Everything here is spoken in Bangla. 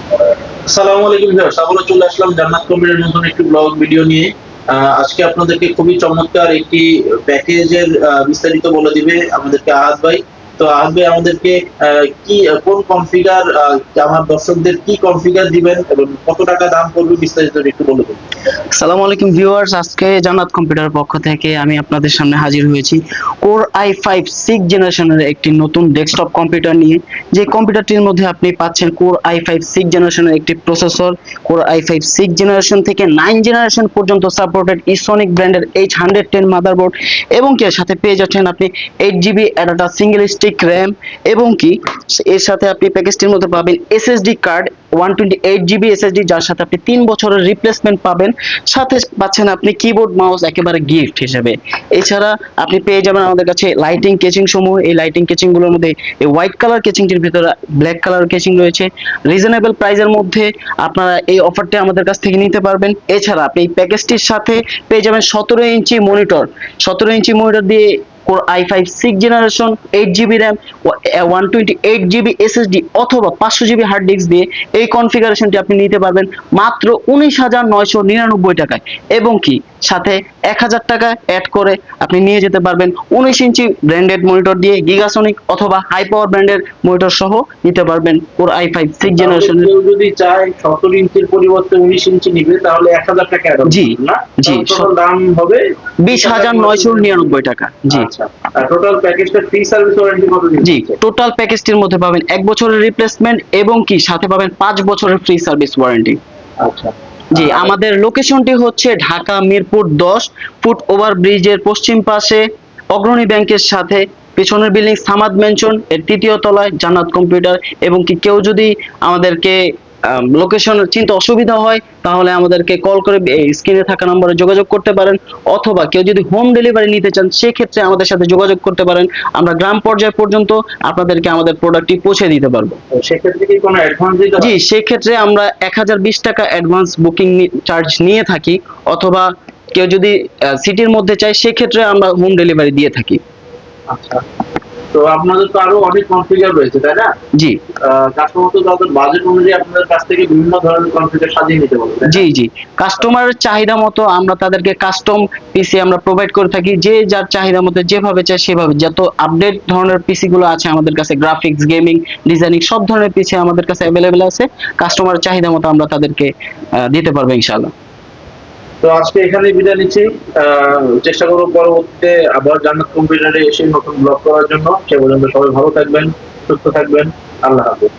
আসসালামু আলাইকুম ভিউয়ার্স, আবারো চলে আসলাম জান্নাত কম্পিউটারের নতুন একটি ব্লগ ভিডিও নিয়ে। আজকে আপনাদেরকে খুবই চমৎকার একটি প্যাকেজের বিস্তারিত বলে দিবে আমাদেরকে আহাদ ভাই। তো আহাদ ভাই আমাদেরকে কি কোন কনফিগার আমার দর্শকদের কি কনফিগার দিবেন এবং কত টাকা দাম পড়বে বিস্তারিত একটু বলে দিন। সালামু আলাইকুম ভিউয়ার্স, আজকে জান্নাত কম্পিউটার পক্ষ থেকে আমি আপনাদের সামনে হাজির হয়েছি কোর i5 6 জেনারেশনের একটি নতুন ডেস্কটপ কম্পিউটার নিয়ে। যে কম্পিউটারটির মধ্যে আপনি পাচ্ছেন কোর i5 6 জেনারেশনের একটি প্রসেসর, কোর i5 6 জেনারেশন থেকে 9 জেনারেশন পর্যন্ত সাপোর্টেড ইসোনিক ব্র্যান্ডের H110 মাদারবোর্ড, এবং কি এর সাথে পেয়ে যাচ্ছেন আপনি 8 জিবি একটা সিঙ্গেল স্টিক র্যাম, এবং কি এর সাথে আপনি প্যাকেজটির মধ্যে পাবেন এসএসডি কার্ড 128 জিবি এসএসডি, যার সাথে আপনি 3 বছরের রিপ্লেসমেন্ট পাবেন। সাথে পাচ্ছেন আপনি কিবোর্ড মাউস একেবারে গিফট হিসেবে। এছাড়া আপনি পেয়ে যাবেন আমাদের কাছে লাইটিং কেচিং সমূহ। এই লাইটিং কেচিং গুলোর মধ্যে এই হোয়াইট কালার কেচিংটির ভিতরে ব্ল্যাক কালার কেচিং রয়েছে। রিজনেবল প্রাইসের মধ্যে আপনারা এই অফারটি আমাদের কাছ থেকে নিতে পারবেন। এছাড়া আপনি এই প্যাকেজটির সাথে পেয়ে যাবেন 17 ইঞ্চি মনিটর। 17 ইঞ্চি মনিটর দিয়ে core i5 6 generation 8 GB RAM, 128 GB SSD অথবা 500 জিবি হার্ড ডিস্ক দিয়ে এই কনফিগারেশনটি আপনি নিতে পারবেন মাত্র 19,999 টাকায়, এবং কি সাথে 1,000 টাকা অ্যাড করে আপনি নিয়ে যেতে পারবেন 19 ইঞ্চি ব্র্যান্ডেড মনিটর দিয়ে গিগাসনিক অথবা হাই পাওয়ার ব্র্যান্ডের মনিটর সহ নিতে পারবেন কোর i5 6 জেনারেশন। কেউ যদি চায় 17 ইঞ্চির পরিবর্তে 19 ইঞ্চি নিবে তাহলে 1000 টাকা অ্যাড হবে জি না? জি, টোটাল দাম হবে 20,999 টাকা। জি আচ্ছা, আর টোটাল প্যাকেজটা ফ্রি সার্ভিস ওয়ারেন্টি কত দিন? জি, টোটাল প্যাকেজটির মধ্যে পাবেন 1 বছরের রিপ্লেসমেন্ট, এবং কি সাথে পাবেন 5 বছরের ফ্রি সার্ভিস ওয়ারেন্টি। আচ্ছা। জি, আমাদের লোকেশনটি হচ্ছে ঢাকা মিরপুর 10, ফুট ওভার ব্রিজের পশ্চিম পাশে, অগ্রণী ব্যাংকের সাথে, পেছনের বিল্ডিং সামাদ মেনশন এর 3য় তলায় জান্নাত কম্পিউটার। এবং কি কেউ যদি আমাদেরকে লোকেশন চিনতে অসুবিধা হয় তাহলে আমাদেরকে কল করে স্ক্রিনে থাকা নম্বরে যোগাযোগ করতে পারেন, অথবা কেউ যদি হোম ডেলিভারি নিতে চান সেক্ষেত্রে আমাদের সাথে যোগাযোগ করতে পারেন। আমরা গ্রাম পর্যায় পর্যন্ত আপনাদেরকে আমাদের প্রোডাক্টটি পৌঁছে দিতে পারবো। সেক্ষেত্রে কি কোনো অ্যাডভান্স দিতে জি, হয়? সেক্ষেত্রে আমরা 1020 টাকা অ্যাডভান্স বুকিং চার্জ নিয়ে থাকি, অথবা কেউ যদি সিটির মধ্যে চায় সেক্ষেত্রে আমরা হোম ডেলিভারি দিয়ে থাকি। আচ্ছা, তো আপনাদের তো আরো অনেক কনফিগার রয়েছে তাই না? জি কাস্টমার তো তাদের বাজেট অনুযায়ী আপনাদের কাছ থেকে বিভিন্ন ধরনের কনফিগার সাজিয়ে নিতে পারবে, তাই না? জি জি, কাস্টমারের চাহিদা মতো আমরা তাদেরকে কাস্টম পিসি আমরা প্রোভাইড করে থাকি। যে যার চাহিদা মতো যেভাবে চায় সেভাবে, যত আপডেট ধরনের পিসি গুলো আছে আমাদের কাছে, গ্রাফিক্স, গেমিং, ডিজাইনিং সব ধরনের পিসি আমাদের কাছে অ্যাভেলেবেল আছে। কাস্টমারের চাহিদা মতো আমরা তাদেরকে দিতে পারবো ইনশাআল্লাহ। তো আজকে এখানেই বিদায় নিচ্ছি। চেষ্টা করবো পরবর্তীতে আবার জান্নাত কম্পিউটারে এসে নতুন ব্লগ করার জন্য। সে পর্যন্ত সবাই ভালো থাকবেন, সুস্থ থাকবেন। আল্লাহ হাফেজ।